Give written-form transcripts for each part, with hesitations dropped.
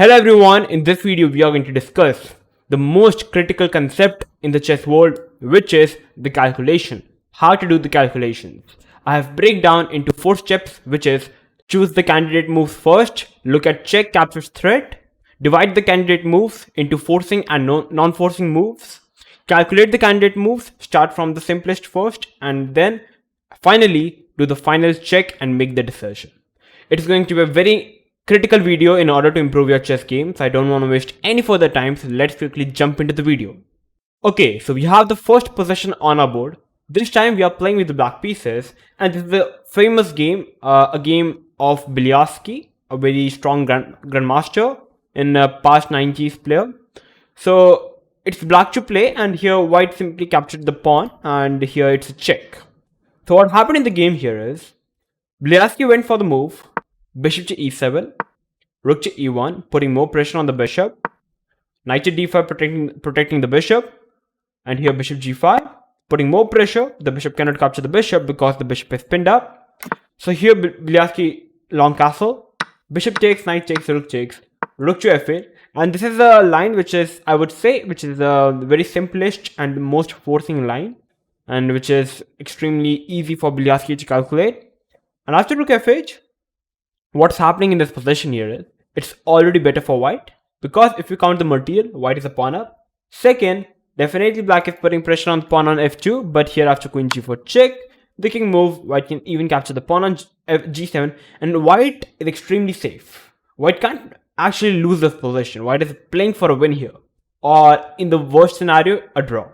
Hello everyone, in this video we are going to discuss the most critical concept in the chess world, which is the calculation. How to do the calculations. I have break down into 4 steps, which is choose the candidate moves first, look at check captures threat, divide the candidate moves into forcing and non-forcing moves, calculate the candidate moves, start from the simplest first, and then finally do the final check and make the decision. It is going to be a very critical video in order to improve your chess game, so I don't want to waste any further time, so let's quickly jump into the video. Okay, so we have the first position on our board. This time we are playing with the black pieces, and this is a famous game, a game of Brilliance, a very strong grandmaster in a past 90s player. So it's black to play, and here white simply captured the pawn, and here it's a check. So what happened in the game here is, Brilliance went for the move, bishop to e7, rook to e1, putting more pressure on the bishop, knight to d5 protecting the bishop, and here bishop g5, putting more pressure. The bishop cannot capture the bishop because the bishop is pinned up. So here Brilliance long castle, bishop takes, knight takes, rook takes, rook to f8, and this is a line which is, I would say, which is the very simplest and most forcing line, and which is extremely easy for Brilliance to calculate. And after rook f8, what's happening in this position here is, it's already better for white, because if you count the material, white is a pawn up. Second, definitely black is putting pressure on the pawn on f2, but here after queen g4 check, the king move, white can even capture the pawn on g7, and white is extremely safe. White can't actually lose this position. White is playing for a win here, or in the worst scenario, a draw.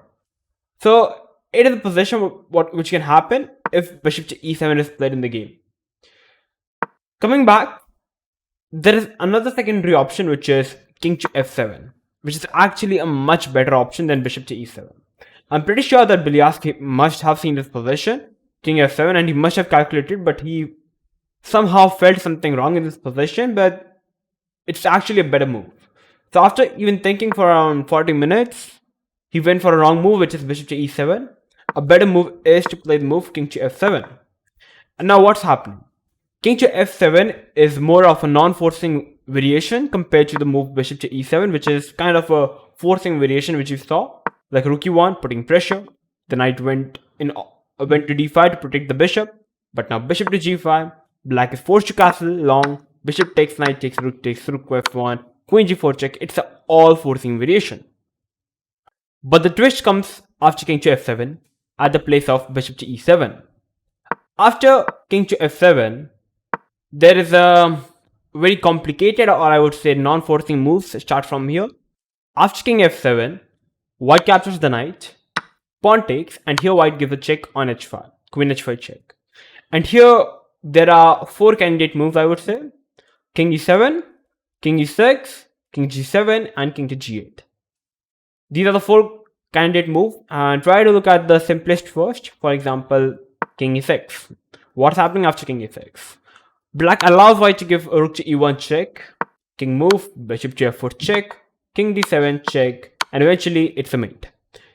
So it is a position which can happen if bishop to e7 is played in the game. Coming back, there is another secondary option, which is king to f7, which is actually a much better option than bishop to e7. I'm pretty sure that Brilliance must have seen this position, king f7, and he must have calculated, but he somehow felt something wrong in this position, but it's actually a better move. So after even thinking for around 40 minutes, he went for a wrong move, which is bishop to e7. A better move is to play the move king to f7. And now what's happening? King to f7 is more of a non-forcing variation compared to the move bishop to e7, which is kind of a forcing variation which you saw, like rook e1 putting pressure. The knight went to d5 to protect the bishop, but now bishop to g5, black is forced to castle long, bishop takes, knight takes, rook f1, queen g4 check. It's an all forcing variation. But the twist comes after king to f7 at the place of bishop to e7. After king to f7, there is a very complicated, or I would say non-forcing moves start from here. After king f7, white captures the knight, pawn takes, and here white gives a check on h5, queen h5 check. And here there are 4 candidate moves, I would say: king e7, king e6, king g7, and king to g8. These are the 4 candidate moves, and try to look at the simplest first. For example, king e6. What's happening after king e6? Black allows white to give rook to e1 check, king move, bishop to f4 check, king d7 check, and eventually it's a mate.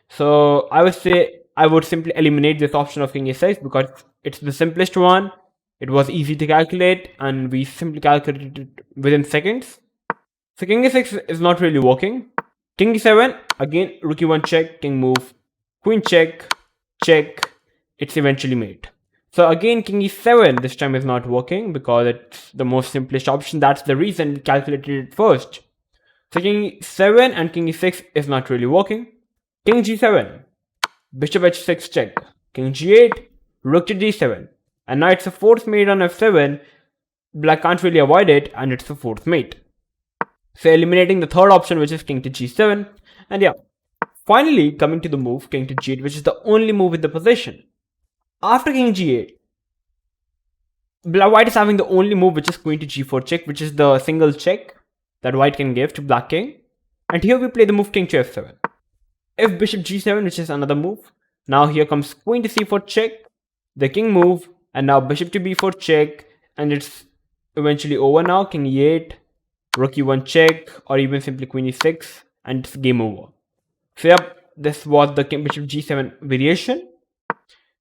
So I would say I would simply eliminate this option of king e6 because it's the simplest one. It was easy to calculate, and we simply calculated it within seconds. So king e6 is not really working. King e7, again rook e1 check, king move, queen check, check. It's eventually mate. So again, king e7 this time is not working because it's the most simplest option. That's the reason we calculated it first. So king e7 and king e6 is not really working. King g7, bishop h6 check, king g8, rook to d7. And now it's a fourth mate on f7. Black can't really avoid it, and it's a fourth mate. So eliminating the third option, which is king to g7. And yeah, finally coming to the move king to g8, which is the only move in the position. After king g8, white is having the only move, which is queen to g4 check, which is the single check that white can give to black king. And here we play the move king to f7. If bishop g7, which is another move. Now here comes queen to c4 check, the king move, and now bishop to b4 check, and it's eventually over now. King e8, rook e1 check, or even simply queen e6, and it's game over. So yep, this was the king bishop g7 variation.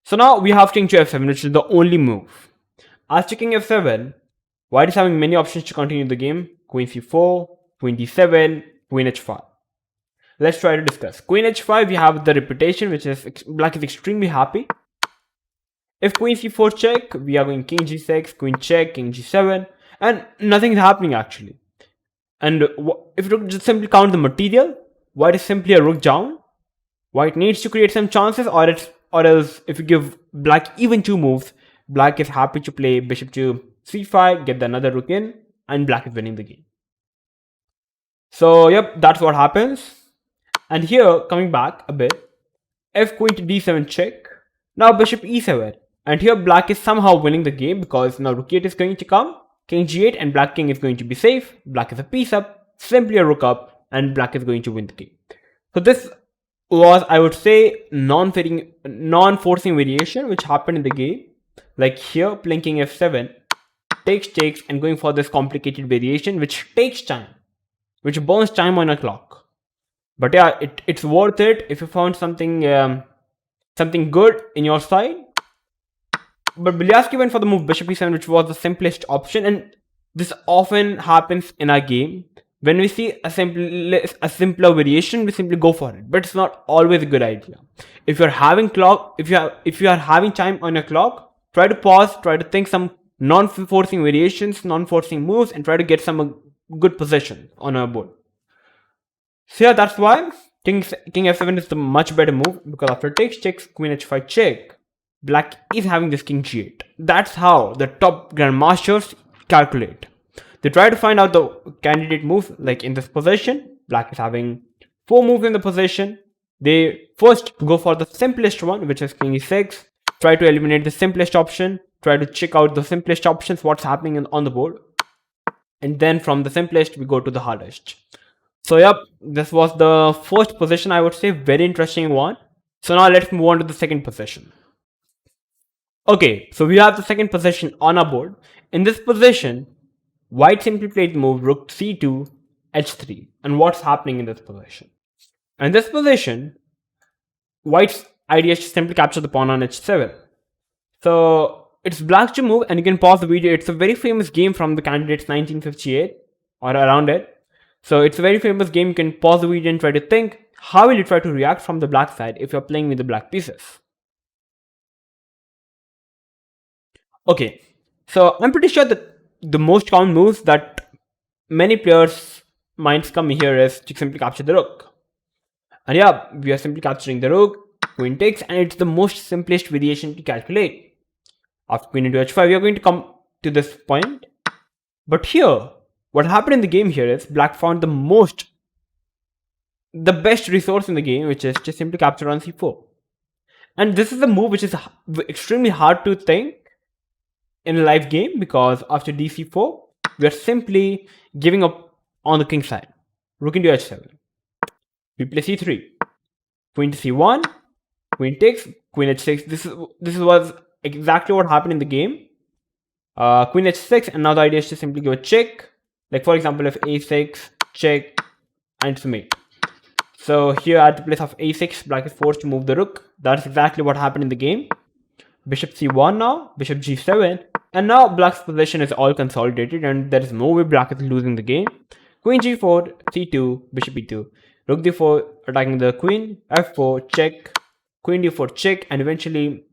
So now we have king to f7, which is the only move. After king f7, white is having many options to continue the game. Queen c4, queen d7, queen h5. Let's try to discuss. Queen h5, we have the reputation, which is black is extremely happy. If queen c4 check, we are going king g6, queen check, king g7, and nothing is happening actually. And if you just simply count the material, white is simply a rook down. White needs to create some chances, or else if you give black even two moves, black is happy to play bishop to c5, get another rook in, and black is winning the game. So yep, that's what happens. And here, coming back a bit, if queen to d7 check, now bishop e7. And here black is somehow winning the game because now rook 8 is going to come, king g8, and black king is going to be safe. Black is a piece up, simply a rook up, and black is going to win the game. So this was, I would say, non-forcing variation which happened in the game. Like here, playing king f7, takes, and going for this complicated variation which takes time, which burns time on a clock. But yeah, it's worth it if you found something good in your side. But Bilyaski went for the move bishop e7, which was the simplest option, and this often happens in our game. When we see a simpler variation, we simply go for it. But it's not always a good idea. If you're having having time on your clock, try to pause, try to think some non-forcing variations, non-forcing moves, and try to get some good position on our board. So yeah, that's why king f7 is the much better move, because after takes, queen h5 check, black is having this king g8. That's how the top grandmasters calculate. They try to find out the candidate move. Like in this position, black is having 4 moves in the position. They first go for the simplest one, which is king e6, try to eliminate the simplest option, try to check out the simplest options, what's happening on the board, and then from the simplest we go to the hardest. So yep, this was the first position, I would say, very interesting one. So now let's move on to the second position. Okay, so we have the second position on our board. In this position, white simply played the move rook c2, h3. And what's happening in this position? In this position, white's idea is to simply capture the pawn on h7. So it's black to move, and you can pause the video. It's a very famous game from the candidates 1958 or around it. So it's a very famous game. You can pause the video and try to think, how will you try to react from the black side if you're playing with the black pieces? Okay, so I'm pretty sure that the most common moves that many players' minds come here is to simply capture the rook. And yeah, we are simply capturing the rook, queen takes, and it's the most simplest variation to calculate. After queen into h5, we are going to come to this point. But here, what happened in the game here is black found the best resource in the game, which is just simply capture on c4. And this is a move which is extremely hard to think in a live game, because after dc4, we are simply giving up on the king side. Rook into h7. We play c3. Queen to c1. Queen takes. Queen h6. This was exactly what happened in the game. Queen h6, and now the idea is to simply give a check. Like for example, if a6, check, and it's mate. So here at the place of a6, black is forced to move the rook. That's exactly what happened in the game. Bishop c1 now, bishop g7, and now black's position is all consolidated, and there is no way black is losing the game. Queen g4, c2, bishop e2, rook d4, attacking the queen, f4, check, queen d4, check, and eventually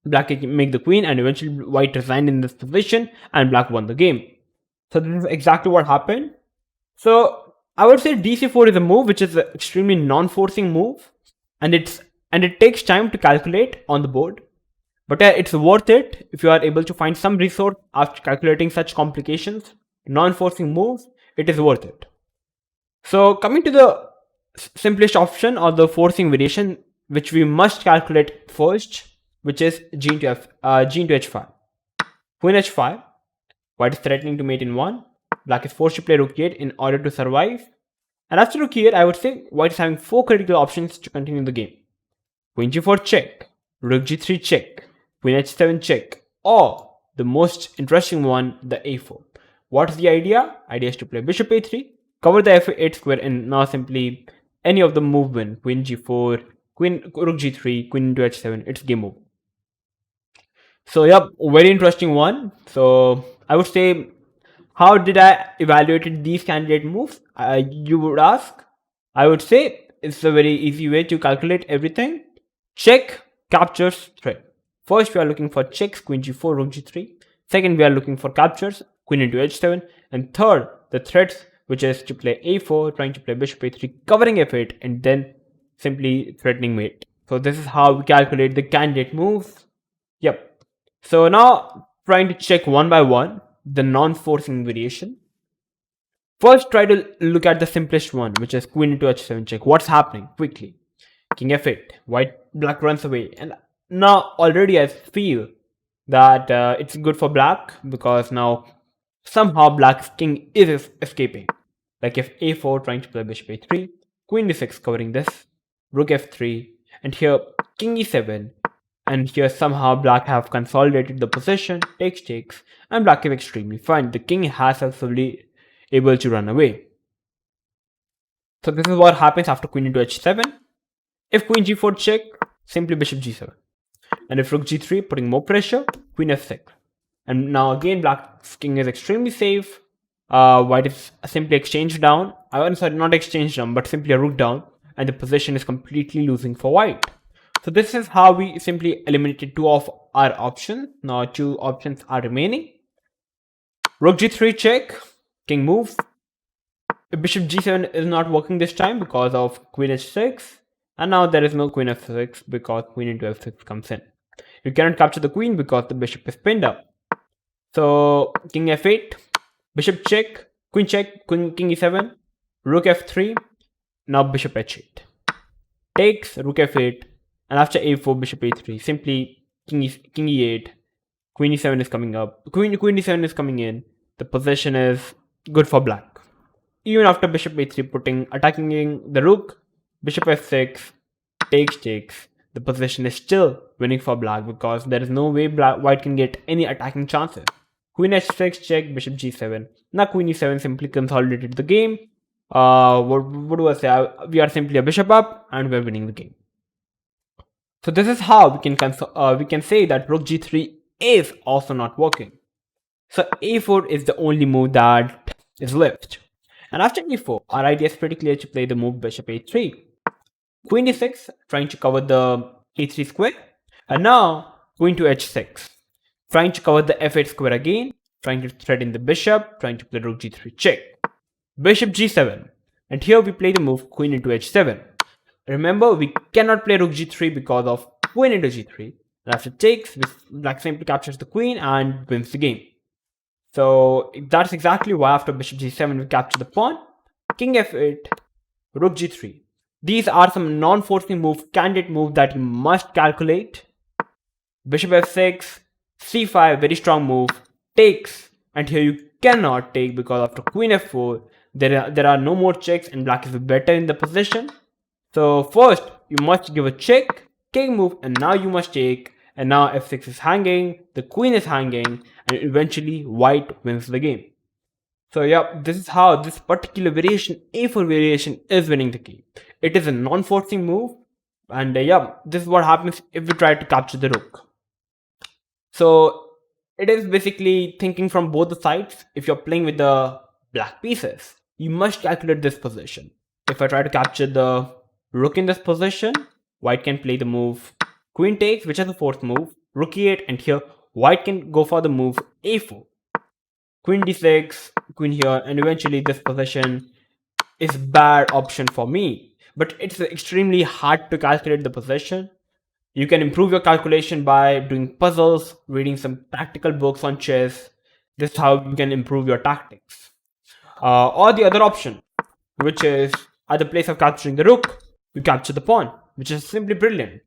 black can make the queen, and eventually white resigned in this position, and black won the game. So this is exactly what happened. So I would say dc4 is a move which is an extremely non-forcing move, and it takes time to calculate on the board. But yeah, it's worth it if you are able to find some resource after calculating such complications, non-forcing moves. It is worth it. So coming to the simplest option, or the forcing variation, which we must calculate first, which is g into h5. Queen h5. White is threatening to mate in 1. Black is forced to play rook 8 in order to survive. And after rook 8, I would say white is having 4 critical options to continue the game. Queen g4 check, rook g3 check, queen h7 check, or the most interesting one, the a4. What's the idea? Idea is to play bishop a3, cover the f8 square, and now simply any of the move win. Queen g4, rook g3, queen into h7, it's game over. So yep, very interesting one. So I would say How did I evaluate these candidate moves? You would ask. I would say it's a very easy way to calculate everything. Check captures threat. First, we are looking for checks, queen g4, rook g3. Second, we are looking for captures, queen into h7. And third, the threats, which is to play a4, trying to play bishop a3, covering f8, and then simply threatening mate. So this is how we calculate the candidate moves. Yep. So now trying to check one by one the non-forcing variation. First, try to look at the simplest one, which is queen into h7 check. What's happening? Quickly. King f8. Black runs away. And now already I feel that it's good for black because now somehow black's king is escaping. Like if a4 trying to play bishop a3, queen d6 covering this, rook f3, and here king e7. And here somehow black have consolidated the position, takes, and black is extremely fine. The king has successfully able to run away. So this is what happens after queen into h7. If queen g4 check, simply bishop g7. And if rook g3, putting more pressure, queen f6. And now again black's king is extremely safe. White is simply exchanged down. I'm sorry, not exchanged down, but simply a rook down. And the position is completely losing for white. So this is how we simply eliminated two of our options. Now two options are remaining. Rook g3 check, king move. Bishop g7 is not working this time because of queen h6. And now there is no queen f6 because queen into f6 comes in. You cannot capture the queen because the bishop is pinned up. So king f8, bishop check, king e7, rook f3, now bishop h8. Takes, rook f8, and after a4, bishop a3, simply king e8, queen e7 is coming up, queen e7 is coming in. The position is good for black. Even after bishop a3 attacking the rook, bishop f6, takes, the position is still winning for black because there is no way white can get any attacking chances. Queen h6 check, bishop g7. Now queen e7 simply consolidated the game. What do I say? We are simply a bishop up and we're winning the game. So this is how we can say that rook g3 is also not working. So a4 is the only move that is left. And after e4, our idea is pretty clear to play the move bishop a3. Queen e6, trying to cover the a3 square. And now queen to h6, trying to cover the f8 square again, trying to threaten the bishop, trying to play rook g3 check. Bishop g7. And here we play the move queen into h7. Remember, we cannot play rook g3 because of queen into g3. And after takes, black simply captures the queen and wins the game. So that's exactly why after bishop g7 we capture the pawn. King f8, rook g3. These are some non-forcing moves, candidate moves that you must calculate. Bishop f6, c5, very strong move, takes. And here you cannot take because after queen f4, there are no more checks and black is better in the position. So first, you must give a check, king move, and now you must take. And now f6 is hanging, the queen is hanging, and eventually white wins the game. So yeah, this is how this particular variation, a4 variation, is winning the game. It is a non-forcing move, and yeah, this is what happens if we try to capture the rook. So it is basically thinking from both the sides. If you're playing with the black pieces, you must calculate this position. If I try to capture the rook in this position, white can play the move queen takes, which is the fourth move, rook e8, and here white can go for the move a4. Queen d6, queen here, and eventually this position is bad option for me. But it's extremely hard to calculate the position. You can improve your calculation by doing puzzles, reading some practical books on chess. This is how you can improve your tactics. Or the other option, which is at the place of capturing the rook, you capture the pawn, which is simply brilliant.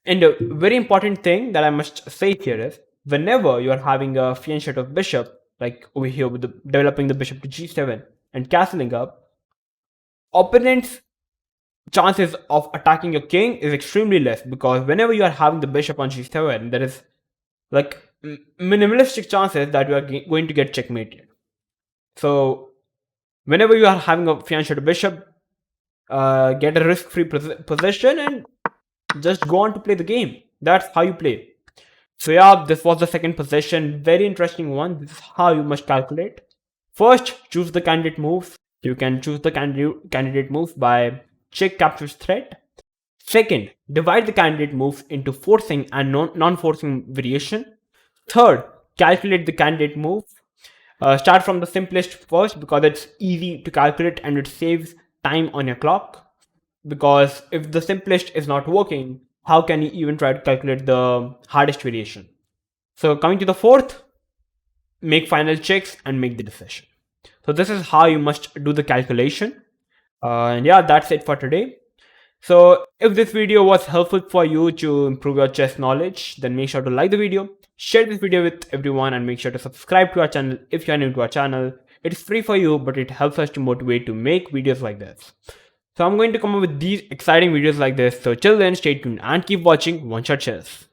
And a very important thing that I must say here is, whenever you are having a fianchet of bishop, like over here with developing the bishop to g7 and castling up, opponent's chances of attacking your king is extremely less because whenever you are having the bishop on g7, there is like minimalistic chances that you are going to get checkmated. So whenever you are having a fianchet bishop, get a risk-free position and just go on to play the game. That's how you play. So yeah, this was the second position. Very interesting one. This is how you must calculate. First, choose the candidate moves. You can choose the candidate moves by check captures threat. Second, divide the candidate moves into forcing and non-forcing variation. Third, calculate the candidate move. Start from the simplest first because it's easy to calculate and it saves time on your clock. Because if the simplest is not working, how can you even try to calculate the hardest variation? So coming to the fourth, make final checks and make the decision. So this is how you must do the calculation. And yeah, that's it for today. So if this video was helpful for you to improve your chess knowledge, then make sure to like the video, share this video with everyone, and make sure to subscribe to our channel if you are new to our channel. It's free for you, but it helps us to motivate to make videos like this. So I'm going to come up with these exciting videos like this. So till then, stay tuned and keep watching Oneshot Chess.